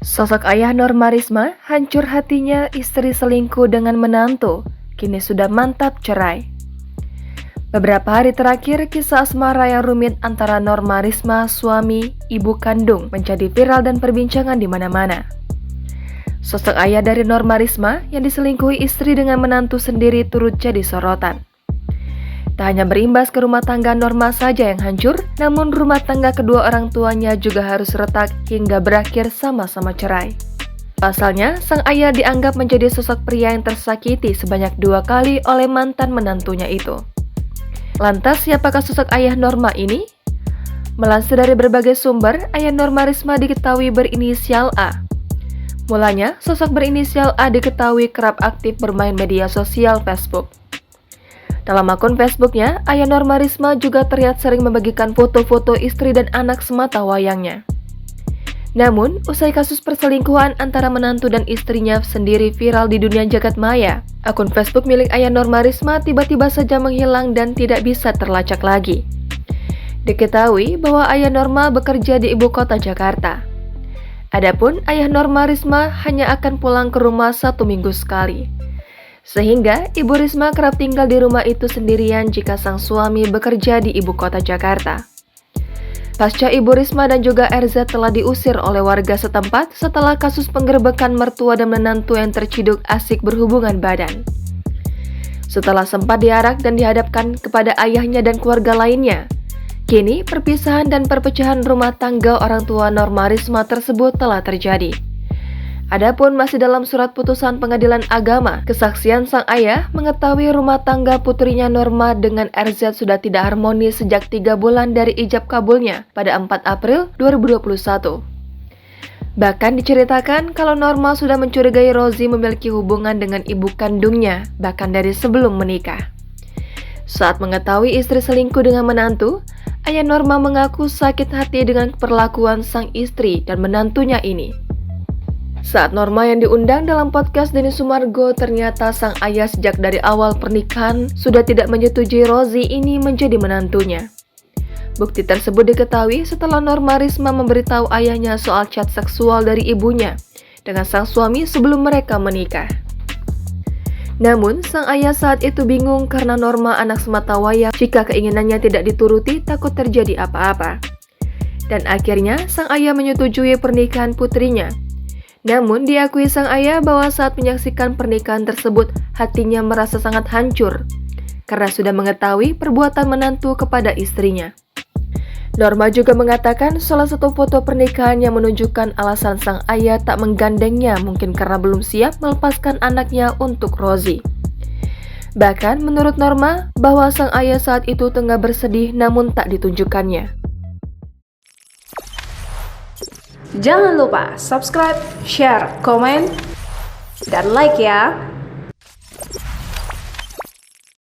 Sosok ayah Norma Risma hancur hatinya istri selingkuh dengan menantu, kini sudah mantap cerai. Beberapa hari terakhir, kisah asmara yang rumit antara Norma Risma, suami, ibu kandung menjadi viral dan perbincangan di mana-mana. Sosok ayah dari Norma Risma yang diselingkuhi istri dengan menantu sendiri turut jadi sorotan. Tak hanya berimbas ke rumah tangga Norma saja yang hancur, namun rumah tangga kedua orang tuanya juga harus retak hingga berakhir sama-sama cerai. Pasalnya, sang ayah dianggap menjadi sosok pria yang tersakiti sebanyak 2 kali oleh mantan menantunya itu. Lantas, siapakah sosok ayah Norma ini? Melansir dari berbagai sumber, ayah Norma Risma diketahui berinisial A. Mulanya, sosok berinisial A diketahui kerap aktif bermain media sosial Facebook. Dalam akun Facebooknya, ayah Norma Risma juga terlihat sering membagikan foto-foto istri dan anak semata wayangnya. Namun, usai kasus perselingkuhan antara menantu dan istrinya sendiri viral di dunia jagat maya, akun Facebook milik ayah Norma Risma tiba-tiba saja menghilang dan tidak bisa terlacak lagi. Diketahui bahwa ayah Norma bekerja di ibu kota Jakarta. Adapun ayah Norma Risma hanya akan pulang ke rumah 1 minggu sekali. Sehingga Ibu Risma kerap tinggal di rumah itu sendirian jika sang suami bekerja di ibu kota Jakarta. Pasca Ibu Risma dan juga RZ telah diusir oleh warga setempat setelah kasus penggerebekan mertua dan menantu yang terciduk asik berhubungan badan. Setelah sempat diarak dan dihadapkan kepada ayahnya dan keluarga lainnya, kini perpisahan dan perpecahan rumah tangga orang tua Norma Risma tersebut telah terjadi. Adapun masih dalam surat putusan pengadilan agama, kesaksian sang ayah mengetahui rumah tangga putrinya Norma dengan RZ sudah tidak harmonis sejak 3 bulan dari ijab kabulnya pada 4 April 2021. Bahkan diceritakan kalau Norma sudah mencurigai Rozi memiliki hubungan dengan ibu kandungnya, bahkan dari sebelum menikah. Saat mengetahui istri selingkuh dengan menantu, ayah Norma mengaku sakit hati dengan perlakuan sang istri dan menantunya ini. Saat Norma yang diundang dalam podcast Denny Sumargo, ternyata sang ayah sejak dari awal pernikahan sudah tidak menyetujui Rozi ini menjadi menantunya. Bukti tersebut diketahui setelah Norma Risma memberitahu ayahnya soal chat seksual dari ibunya dengan sang suami sebelum mereka menikah. Namun, sang ayah saat itu bingung karena Norma anak sematawayang, jika keinginannya tidak dituruti takut terjadi apa-apa. Dan akhirnya, sang ayah menyetujui pernikahan putrinya. Namun diakui sang ayah bahwa saat menyaksikan pernikahan tersebut hatinya merasa sangat hancur karena sudah mengetahui perbuatan menantu kepada istrinya. Norma juga mengatakan salah satu foto pernikahan yang menunjukkan alasan sang ayah tak menggandengnya mungkin karena belum siap melepaskan anaknya untuk Rozi. Bahkan menurut Norma bahwa sang ayah saat itu tengah bersedih namun tak ditunjukkannya. Jangan lupa subscribe, share, komen, dan like ya!